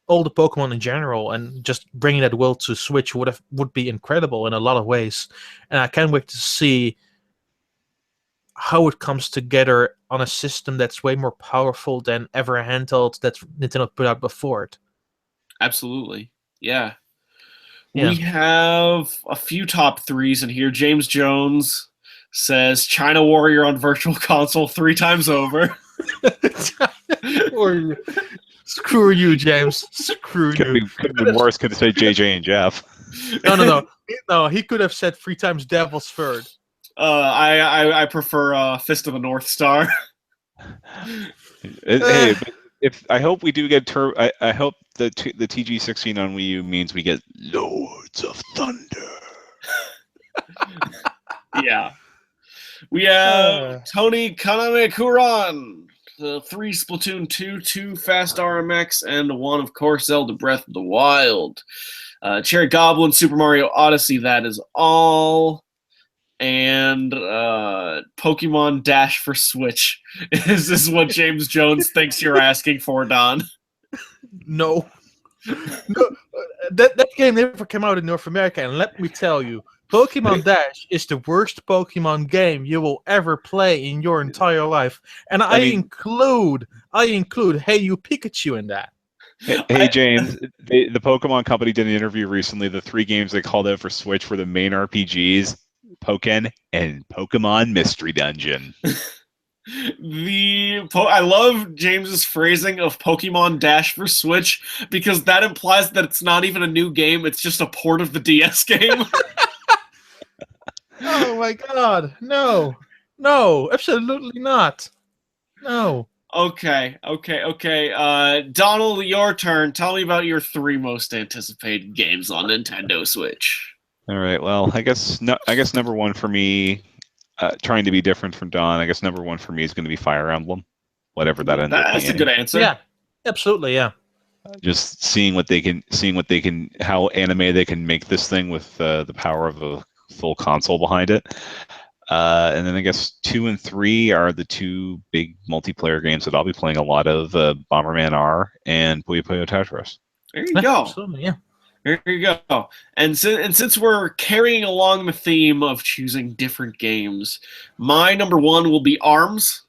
all the Pokemon in general, and just bringing that world to Switch would be incredible in a lot of ways, and I can't wait to see how it comes together on a system that's way more powerful than ever a handheld that Nintendo put out before it. Absolutely. Yeah. Yeah. We have a few top threes in here. James Jones says China Warrior on Virtual Console 3 times over. Or screw you, James. Screw you. Could have been worse. Could have said JJ and Jeff. No. He could have said 3 times Devil's Third. I prefer Fist of the North Star. Hey, but I hope we do get I hope the TG16 on Wii U means we get Lords of Thunder. Yeah. We have Tony Kaname-Kuran, 3 Splatoon 2, 2 Fast RMX, and 1, of course, Zelda Breath of the Wild. Cherry Goblin, Super Mario Odyssey, that is all. And Pokemon Dash for Switch. Is this what James Jones thinks you're asking for, Don? No. That game never came out in North America, and let me tell you, Pokemon Dash is the worst Pokemon game you will ever play in your entire life. And I include Hey You Pikachu in that. Hey James, the Pokemon Company did an interview recently. The 3 games they called out for Switch were the main RPGs, Pokken, and Pokemon Mystery Dungeon. I love James's phrasing of Pokemon Dash for Switch because that implies that it's not even a new game; it's just a port of the DS game. Oh my god, no, no, absolutely not, no. Okay. Donald, your turn. Tell me about your 3 most anticipated games on Nintendo Switch. All right. Well, I guess number one for me, trying to be different from Don. I guess number one for me is going to be Fire Emblem, whatever that ends up being. That's a good answer. Yeah, absolutely, yeah. Just seeing what they can, how animated they can make this thing with the power of a full console behind it. And then I guess 2 and 3 are the 2 big multiplayer games that I'll be playing a lot of: Bomberman R and Puyo Puyo Tetris. There you go. Absolutely, yeah. There you go. And since we're carrying along the theme of choosing different games, my number 1 will be ARMS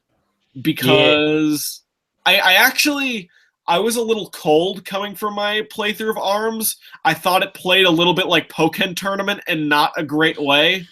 because I was a little cold coming from my playthrough of ARMS. I thought it played a little bit like Pokken Tournament in not a great way.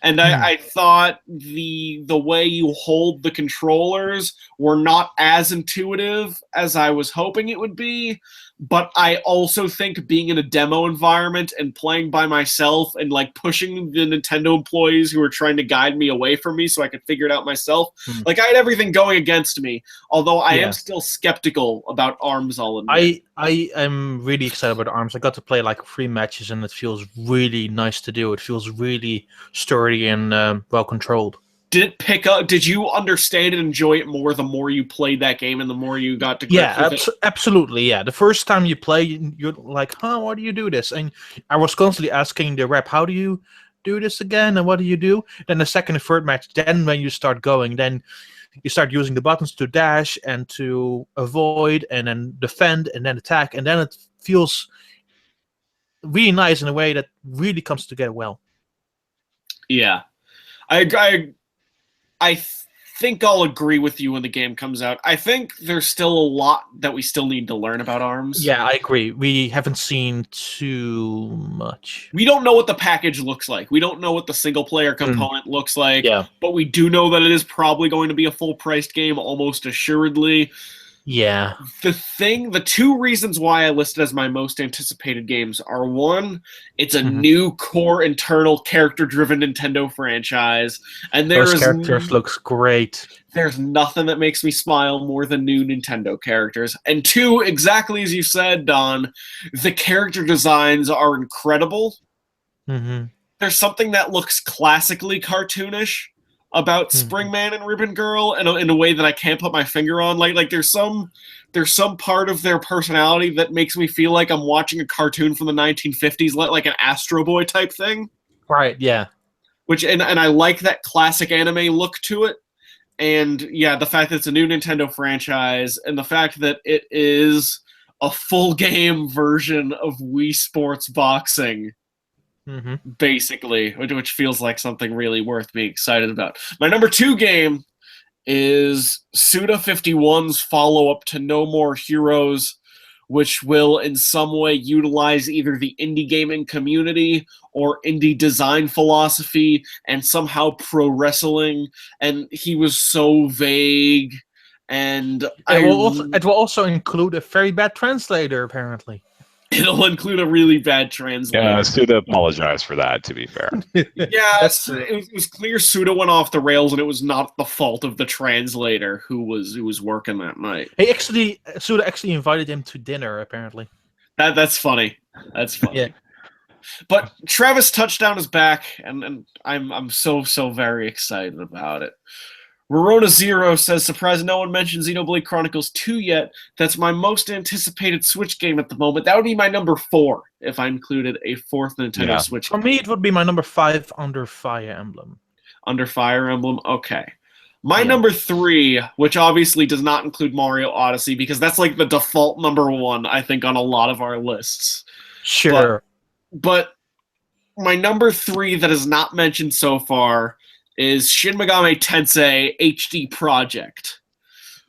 And I thought the way you hold the controllers were not as intuitive as I was hoping it would be. But I also think being in a demo environment and playing by myself and like pushing the Nintendo employees who were trying to guide me away from me so I could figure it out myself, like I had everything going against me. Although I am still skeptical about ARMS, I'll admit. I am really excited about ARMS. I got to play like 3 matches and it feels really nice to do. It feels really sturdy and well controlled. Did it pick up? Did you understand and enjoy it more the more you played that game and the more you got to grips with it? Absolutely, yeah. The first time you play, you're like, "Huh, why do you do this?" And I was constantly asking the rep, "How do you do this again? And what do you do?" Then the second and third match, then when you start going, then you start using the buttons to dash and to avoid, and then defend, and then attack, and then it feels really nice in a way that really comes together well. Yeah, I think I'll agree with you when the game comes out. I think there's still a lot that we still need to learn about ARMS. Yeah, I agree. We haven't seen too much. We don't know what the package looks like. We don't know what the single-player component looks like. Yeah. But we do know that it is probably going to be a full-priced game, almost assuredly. Yeah. The 2 reasons why I listed as my most anticipated games are, 1, it's a new core internal character-driven Nintendo franchise, and those characters looks great. There's nothing that makes me smile more than new Nintendo characters. And 2, exactly as you said, Don, the character designs are incredible. There's something that looks classically cartoonish about Springman and Ribbon Girl in a way that I can't put my finger on. Like there's some part of their personality that makes me feel like I'm watching a cartoon from the 1950s, like an Astro Boy type thing. Right, yeah. And I like that classic anime look to it. And yeah, the fact that it's a new Nintendo franchise and the fact that it is a full game version of Wii Sports Boxing. Basically, which feels like something really worth being excited about. My number 2 game is Suda51's follow-up to No More Heroes, which will in some way utilize either the indie gaming community or indie design philosophy and somehow pro wrestling. And he was so vague. And it will also include a very bad translator, apparently. It'll include a really bad translator. Yeah, Suda apologized for that, to be fair. Yeah, it was clear Suda went off the rails, and it was not the fault of the translator who was working that night. Suda actually invited him to dinner, apparently. That's funny. That's funny. Yeah. But Travis Touchdown is back, and I'm so very excited about it. Rorona Zero says, surprised no one mentioned Xenoblade Chronicles 2 yet. That's my most anticipated Switch game at the moment. That would be my number 4 if I included a 4th Nintendo Switch game. For me, it would be my number 5 under Fire Emblem. Under Fire Emblem? Okay. My number 3, which obviously does not include Mario Odyssey, because that's like the default number 1, I think, on a lot of our lists. Sure. But my number 3 that is not mentioned so far is Shin Megami Tensei HD Project.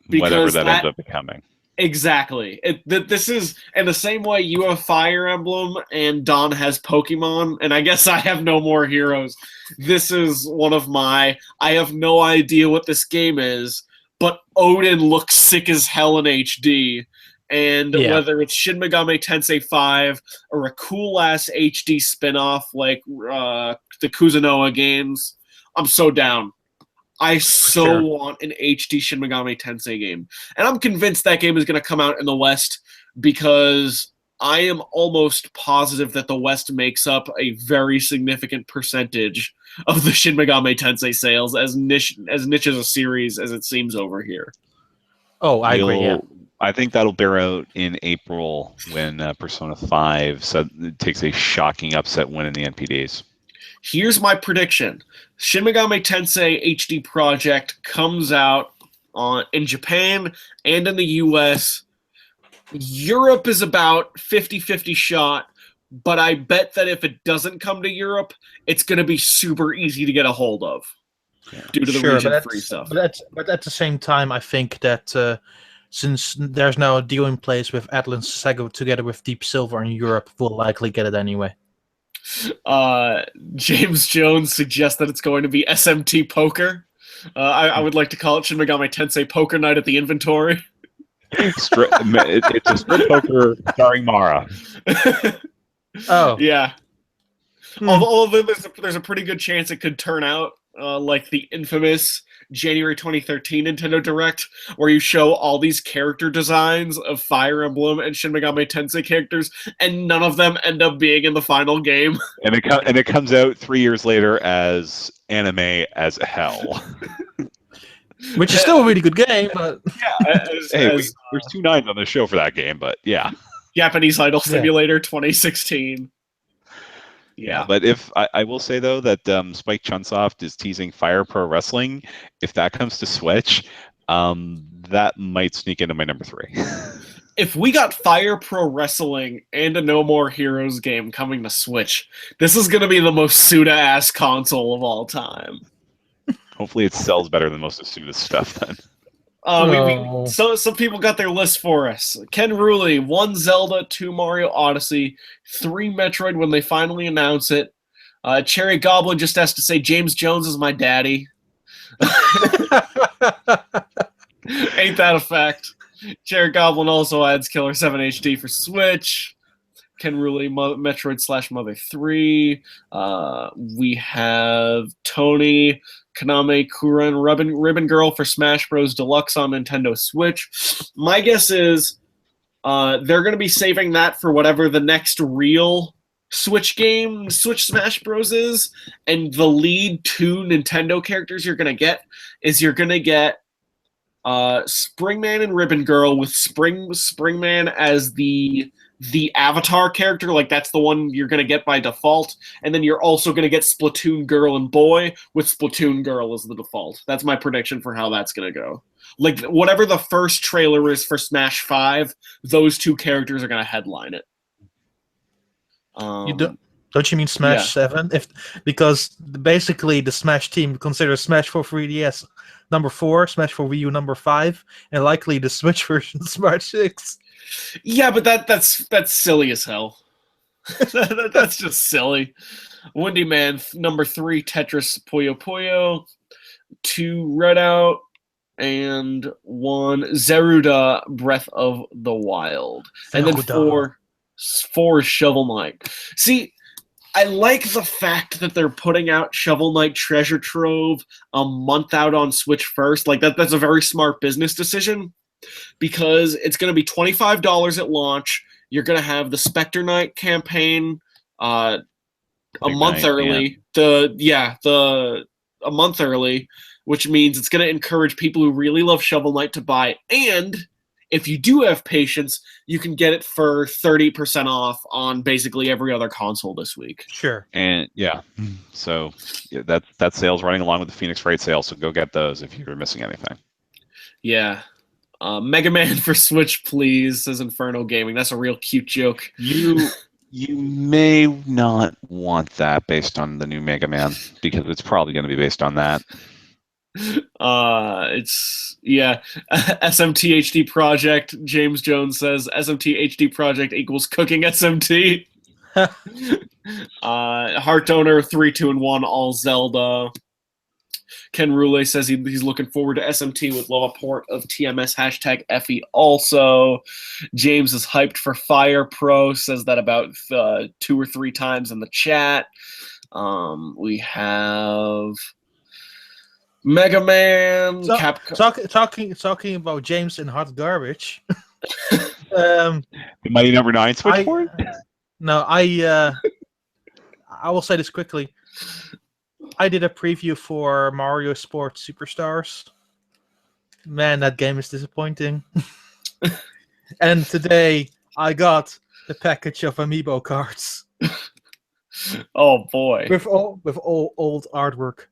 Whatever that ends up becoming. Exactly. This is in the same way you have Fire Emblem and Don has Pokemon, and I guess I have No More Heroes. This is one of my. I have no idea what this game is, but Odin looks sick as hell in HD. And Yeah. whether it's Shin Megami Tensei 5 or a cool ass HD spin off like the Kuzunoa games, I'm so down. I so sure. want an HD Shin Megami Tensei game. And I'm convinced that game is going to come out in the West because I am almost positive that the West makes up a very significant percentage of the Shin Megami Tensei sales, as niche as a series as it seems over here. Oh, I agree. Yeah. I think that'll bear out in April when Persona 5 takes a shocking upset win in the NPDs. Here's my prediction. Shin Megami Tensei HD Project comes out in Japan and in the US. Europe is about 50-50 shot, but I bet that if it doesn't come to Europe, it's going to be super easy to get a hold of due to the region-free stuff. But at the same time, I think that since there's now a deal in place with Atlas Sega together with Deep Silver in Europe, we'll likely get it anyway. James Jones suggests that it's going to be SMT Poker. I would like to call it Shin Megami Tensei Poker Night at the Inventory. It's a strip poker starring Mara. Oh. Yeah. Although there's a pretty good chance it could turn out like the infamous January 2013 Nintendo Direct, where you show all these character designs of Fire Emblem and Shin Megami Tensei characters, and none of them end up being in the final game. And it comes out 3 years later as anime as hell. Which is still a really good game, but yeah. There's 2 nines on the show for that game, but yeah. Japanese Idol Simulator 2016. Yeah, but if I will say though that Spike Chunsoft is teasing Fire Pro Wrestling, if that comes to Switch, that might sneak into my number 3. If we got Fire Pro Wrestling and a No More Heroes game coming to Switch, this is going to be the most Suda-ass console of all time. Hopefully it sells better than most of Suda's stuff then. So some people got their list for us. Ken Rooley, 1 Zelda, 2 Mario Odyssey, 3 Metroid when they finally announce it. Cherry Goblin just has to say James Jones is my daddy. Ain't that a fact? Cherry Goblin also adds Killer 7 HD for Switch. Ken Rooley, Metroid/Mother 3. We have Tony Kaname Kuren Ribbon Girl for Smash Bros. Deluxe on Nintendo Switch. My guess is they're going to be saving that for whatever the next real Switch game, Switch Smash Bros. Is. And the lead 2 Nintendo characters you're going to get Springman and Ribbon Girl with Springman as the avatar character, like that's the one you're going to get by default, and then you're also going to get Splatoon Girl and Boy with Splatoon Girl as the default. That's my prediction for how that's going to go. Like whatever the first trailer is for Smash 5, those 2 characters are going to headline it. Don't you mean Smash 7? Because basically the Smash team considers Smash for 3DS number 4, Smash for Wii U number 5, and likely the Switch version Smash 6. Yeah, but that's silly as hell. That's just silly. Windy Man number 3, Tetris Puyo Puyo, 2 Redout, and 1 Zeruda Breath of the Wild, and then 4 Shovel Knight. See, I like the fact that they're putting out Shovel Knight Treasure Trove a month out on Switch first. Like that's a very smart business decision, because it's going to be $25 at launch. You're going to have the Spectre Knight campaign a month early. A month early, which means it's going to encourage people who really love Shovel Knight to buy. And if you do have patience, you can get it for 30% off on basically every other console this week. Sure. And so that sale's running along with the Phoenix Wright sale, so go get those if you're missing anything. Yeah. Mega Man for Switch, please, says Inferno Gaming. That's a real cute joke. You may not want that based on the new Mega Man, because it's probably going to be based on that. It's SMT HD Project. James Jones says SMT HD Project equals cooking SMT. Heart Donor 3, 2, and 1 all Zelda. Ken Roulé says he's looking forward to SMT with love a port of TMS #FE also. James is hyped for Fire Pro, says that about 2 or 3 times in the chat. We have Mega Man. Talking about James and hot garbage. The Mighty Number 9 switchboard? No, I will say this quickly. I did a preview for Mario Sports Superstars. Man, that game is disappointing. And today I got the package of amiibo cards. Oh boy. With all old artwork.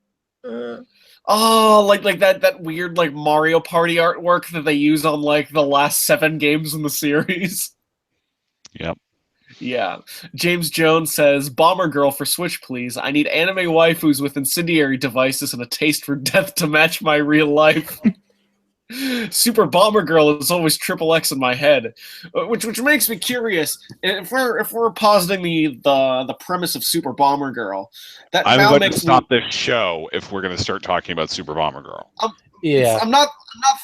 Oh, like that weird like Mario Party artwork that they use on like the last 7 games in the series. Yep. Yeah. James Jones says, Bomber Girl for Switch, please. I need anime waifus with incendiary devices and a taste for death to match my real life. Super Bomber Girl is always XXX in my head, which makes me curious. If we're positing the premise of Super Bomber Girl, that I'm now going makes to stop this show if we're going to start talking about Super Bomber Girl. Yeah. I'm not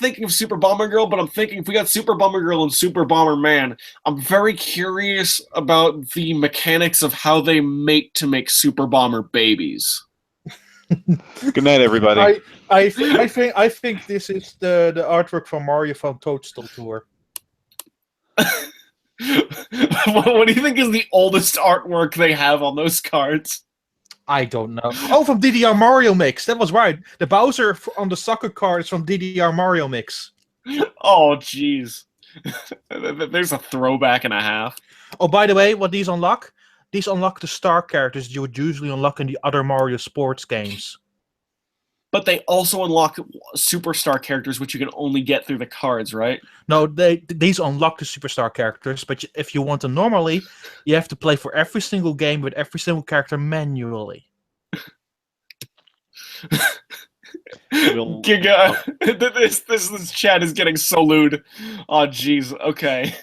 thinking of Super Bomber Girl, but I'm thinking if we got Super Bomber Girl and Super Bomber Man, I'm very curious about the mechanics of how they mate to make Super Bomber babies. Good night, everybody. I think this is the artwork from Mario from Toadstool Tour. What do you think is the oldest artwork they have on those cards? I don't know. Oh, from DDR Mario Mix. That was right. The Bowser on the soccer card is from DDR Mario Mix. Oh, jeez. There's a throwback and a half. Oh, by the way, what these unlock? These unlock the star characters you would usually unlock in the other Mario sports games. But they also unlock superstar characters, which you can only get through the cards, right? No, these unlock the superstar characters, but if you want them normally, you have to play for every single game with every single character manually. Giga, this chat is getting so lewd. Oh, jeez. Okay,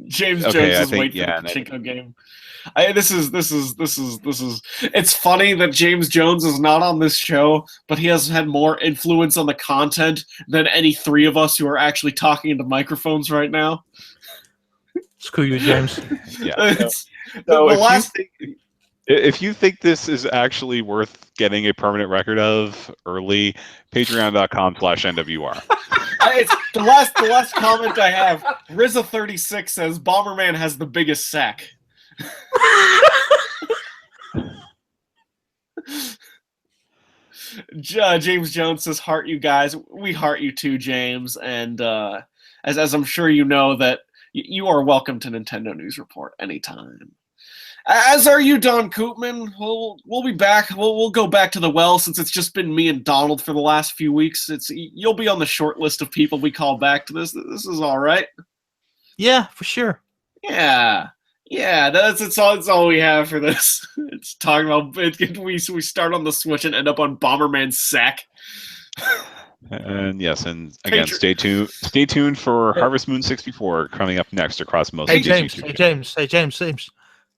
James Jones is waiting for the Pachinko game. This is. It's funny that James Jones is not on this show, but he has had more influence on the content than any 3 of us who are actually talking into microphones right now. Screw you, James. Yeah. If you think this is actually worth getting a permanent record of early, patreon.com/NWR. The last comment I have, RZA36 says Bomberman has the biggest sack. James Jones says, heart you guys. We heart you too, James. And as I'm sure you know, that you are welcome to Nintendo News Report anytime. As are you, Don Koopman. We'll be back. We'll go back to the well since it's just been me and Donald for the last few weeks. You'll be on the short list of people we call back to this. This is all right. Yeah, for sure. Yeah, that's all we have for this. It's talking about we start on the Switch and end up on Bomberman's sack. And yes, and again, stay tuned for Harvest Moon 64 coming up next across most of these YouTube channels. Hey James.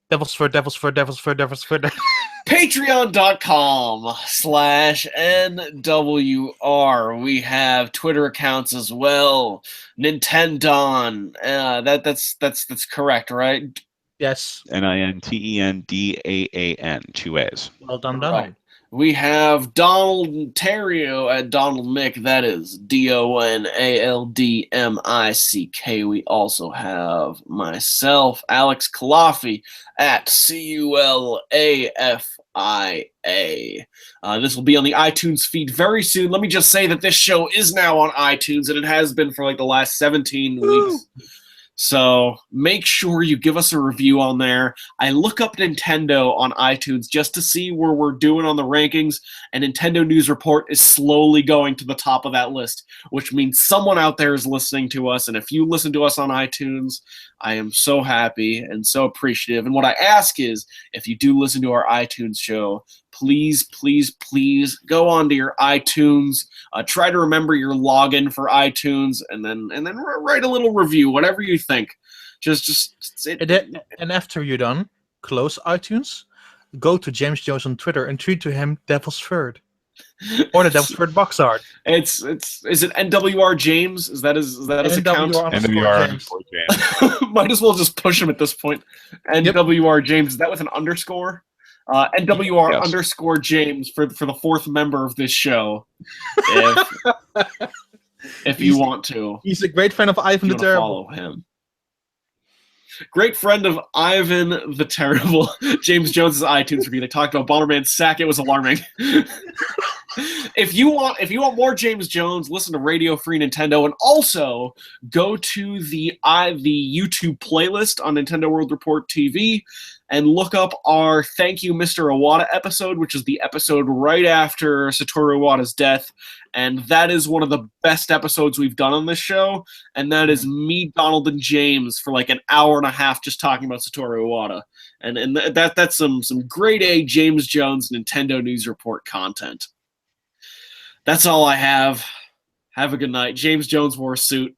Devils for. Patreon.com/NWR. We have Twitter accounts as well. Nintendon. That's correct, right? Yes. NINTENDAAN, 2 A's. Well done, Donald. Right. We have Donald Ontario at Donald Mick. That is DONALDMICK. We also have myself, Alex Kalafi, at CULAFIA. This will be on the iTunes feed very soon. Let me just say that this show is now on iTunes, and it has been for like the last 17 weeks. So make sure you give us a review on there. I look up Nintendo on iTunes just to see where we're doing on the rankings, and Nintendo News Report is slowly going to the top of that list, which means someone out there is listening to us. And if you listen to us on iTunes, I am so happy and so appreciative. And what I ask is, if you do listen to our iTunes show, please, please, please go onto your iTunes. Try to remember your login for iTunes, and then write a little review, whatever you think. And after you're done, close iTunes, go to James Jones on Twitter and tweet to him Devil's Third. Or the Devil's Third box art. Is it NWR James? Is that his account? NWR_James. Might as well just push him at this point. NWR James. Is that with an underscore? NWR underscore James for the fourth member of this show. If you want to. He's a great fan of Ivan the Terrible. Follow him. Great friend of Ivan the Terrible. James Jones's iTunes review. They talked about Bomberman's sack. It was alarming. If you want more James Jones, listen to Radio Free Nintendo, and also go to the YouTube playlist on Nintendo World Report TV and look up our Thank You Mr. Iwata episode, which is the episode right after Satoru Iwata's death. And that is one of the best episodes we've done on this show. And that is me, Donald, and James for like an hour and a half just talking about Satoru Iwata. And that's some grade A James Jones Nintendo News Report content. That's all I have. Have a good night. James Jones wore a suit.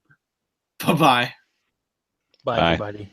Bye-bye. Bye, everybody.